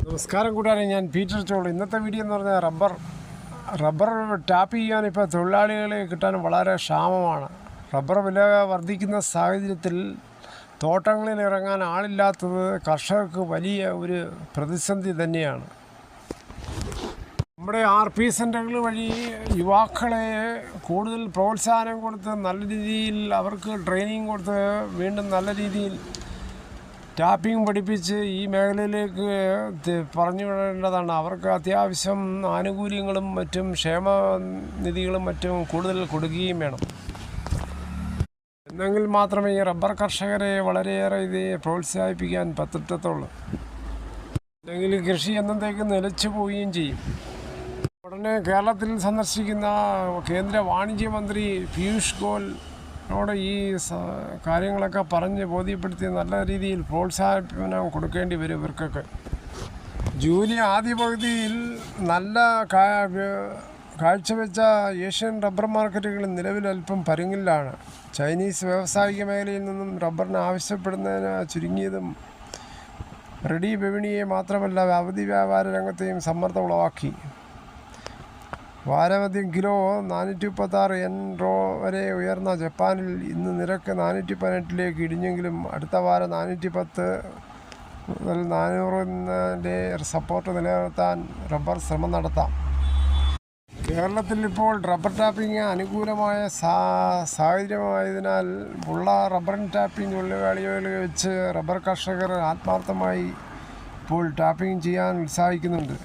നമസ്കാരം കൂടാതെ ഞാൻ പീറ്റർ ചോൾ. ഇന്നത്തെ വീഡിയോ എന്ന് പറഞ്ഞാൽ റബ്ബർ ടാപ്പ് ചെയ്യാൻ ഇപ്പോൾ തൊഴിലാളികളെ കിട്ടാൻ വളരെ ക്ഷാമമാണ്. റബ്ബർ വില വർദ്ധിക്കുന്ന സാഹചര്യത്തിൽ തോട്ടങ്ങളിൽ ഇറങ്ങാൻ ആളില്ലാത്തത് കർഷകർക്ക് വലിയ ഒരു പ്രതിസന്ധി തന്നെയാണ്. നമ്മുടെ RP സെൻ്ററുകൾ വഴി യുവാക്കളെ കൂടുതൽ പ്രോത്സാഹനം കൊടുത്ത് നല്ല രീതിയിൽ അവർക്ക് ട്രെയിനിങ് കൊടുത്ത് വീണ്ടും നല്ല രീതിയിൽ ടാപ്പിംഗ് പഠിപ്പിച്ച് ഈ മേഖലയിലേക്ക് പറഞ്ഞു വിടേണ്ടതാണ്. അവർക്ക് അത്യാവശ്യം ആനുകൂല്യങ്ങളും മറ്റും ക്ഷേമനിധികളും മറ്റും കൂടുതൽ കൊടുക്കുകയും വേണം. എന്നെങ്കിൽ മാത്രമേ ഈ റബ്ബർ കർഷകരെ വളരെയേറെ ഇത് പ്രോത്സാഹിപ്പിക്കാൻ പറ്റത്തുള്ളൂ. അല്ലെങ്കിൽ കൃഷി എന്നത്തേക്ക് നിലച്ചു പോവുകയും ചെയ്യും. ഉടനെ കേരളത്തിൽ സന്ദർശിക്കുന്ന കേന്ദ്ര വാണിജ്യ മന്ത്രി പീയൂഷ് ഗോയലിനോട് ഈ കാര്യങ്ങളൊക്കെ പറഞ്ഞ് ബോധ്യപ്പെടുത്തി നല്ല രീതിയിൽ പ്രോത്സാഹനം കൊടുക്കേണ്ടി വരും ഇവർക്കൊക്കെ. ജൂലൈ ആദ്യ പകുതിയിൽ നല്ല കാഴ്ചവെച്ച ഏഷ്യൻ റബ്ബർ മാർക്കറ്റുകൾ നിലവിൽ അല്പം പരുങ്ങിലാണ്. ചൈനീസ് വ്യാവസായിക മേഖലയിൽ നിന്നും റബ്ബറിന് ആവശ്യപ്പെടുന്നതിന് ചുരുങ്ങിയതും റെഡി വിപണിയെ മാത്രമല്ല അവധി വ്യാപാര രംഗത്തെയും സമ്മർദ്ദം ഉളവാക്കി. വാരമധ്യം കിലോ 436 yen വരെ ഉയർന്ന ജപ്പാനിൽ ഇന്ന് നിരക്ക് 418 ഇടിഞ്ഞെങ്കിലും അടുത്ത വാരം 410 മുതൽ 400 സപ്പോർട്ട് നിലനിർത്താൻ റബ്ബർ ശ്രമം നടത്താം. കേരളത്തിൽ ഇപ്പോൾ റബ്ബർ ടാപ്പിംഗ് അനുകൂലമായ സാഹചര്യമായതിനാൽ ഉള്ള റബ്ബർ ടാപ്പിംഗ് തൊഴിലാളികളെ വെച്ച് റബ്ബർ കർഷകർ ആത്മാർത്ഥമായി ഇപ്പോൾ ടാപ്പിംഗ് ചെയ്യാൻ ഉത്സാഹിക്കുന്നുണ്ട്.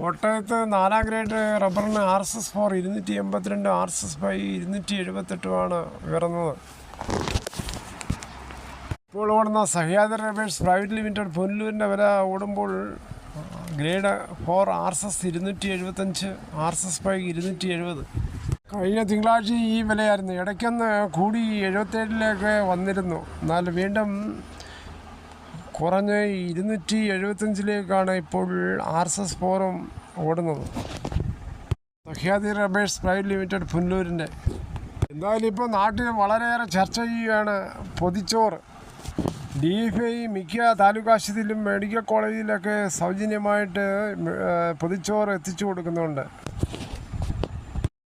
കോട്ടയത്ത് 4ാം ഗ്രേഡ് റബ്ബറിന് RSS-4 282, RSS-5 278 ഉയർന്നത്. ഇപ്പോൾ ഓടുന്ന സഹ്യാദ്രി റബ്ബേഴ്സ് പ്രൈവറ്റ് ലിമിറ്റഡ് പുനലൂരിൻ്റെ വില ഓടുമ്പോൾ ഗ്രേഡ് 4 RSS 275, RSS-5 270. കഴിഞ്ഞ തിങ്കളാഴ്ച ഈ വിലയായിരുന്നു. ഇടയ്ക്കൊന്ന് കൂടി 77 വന്നിരുന്നു. എന്നാൽ വീണ്ടും കുറഞ്ഞ് 275 ഇപ്പോൾ RSS-4 ഓടുന്നത്. സഹ്യാദ്രി റബ്ബേഴ്സ് പ്രൈവറ്റ് ലിമിറ്റഡ് പുനലൂരിൻ്റെ. എന്തായാലും ഇപ്പോൾ നാട്ടിൽ വളരെയേറെ ചർച്ച ചെയ്യുകയാണ് പൊതിച്ചോറ്. DFI മിക്ക താലൂക്ക് ആശുപത്രിയിലും മെഡിക്കൽ കോളേജിലൊക്കെ സൗജന്യമായിട്ട് പൊതിച്ചോറ് എത്തിച്ചു കൊടുക്കുന്നുണ്ട്.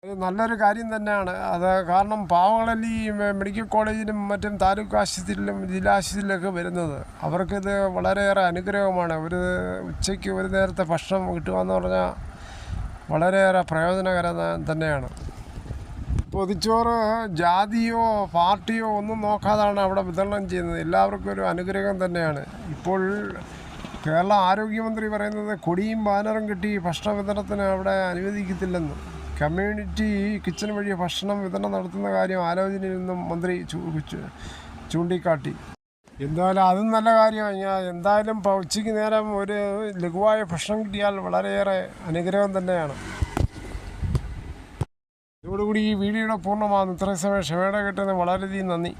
അത് നല്ലൊരു കാര്യം തന്നെയാണ്. അത് കാരണം പാവങ്ങളല്ലേ ഈ മെഡിക്കൽ കോളേജിലും മറ്റും താലൂക്ക് ആശുപത്രിയിലും ജില്ലാ ആശുപത്രിയിലൊക്കെ വരുന്നത്. അവർക്കിത് വളരെയേറെ അനുഗ്രഹമാണ്. ഉച്ചയ്ക്ക് ഒരു നേരത്തെ ഭക്ഷണം കിട്ടുകയെന്ന് പറഞ്ഞാൽ വളരെയേറെ പ്രയോജനകരം തന്നെയാണ്. പൊതിച്ചോറ് ജാതിയോ പാർട്ടിയോ ഒന്നും നോക്കാതാണ് അവിടെ വിതരണം ചെയ്യുന്നത്. എല്ലാവർക്കും ഒരു അനുഗ്രഹം തന്നെയാണ്. ഇപ്പോൾ കേരള ആരോഗ്യമന്ത്രി പറയുന്നത് കൊടിയും ബാനറും കെട്ടി ഭക്ഷണ വിതരണത്തിന് അവിടെ അനുവദിക്കത്തില്ലെന്ന്. കമ്മ്യൂണിറ്റി കിച്ചൺ വഴി ഭക്ഷണം വിതരണം നടത്തുന്ന കാര്യം ആലോചനയിൽ നിന്നും മന്ത്രി ചൂണ്ടിക്കാട്ടി. എന്തായാലും അതും നല്ല കാര്യമാണ്. എന്തായാലും ഉച്ചയ്ക്ക് നേരം ഒരു ലഘുവായ ഭക്ഷണം കിട്ടിയാൽ വളരെയേറെ അനുഗ്രഹം തന്നെയാണ്. ഇതോടുകൂടി ഈ വീഡിയോയുടെ പൂർണ്ണമാകുന്നു. ഇത്രയും സമയം ക്ഷമയോടെ കേട്ടതിന് വളരെയധികം നന്ദി.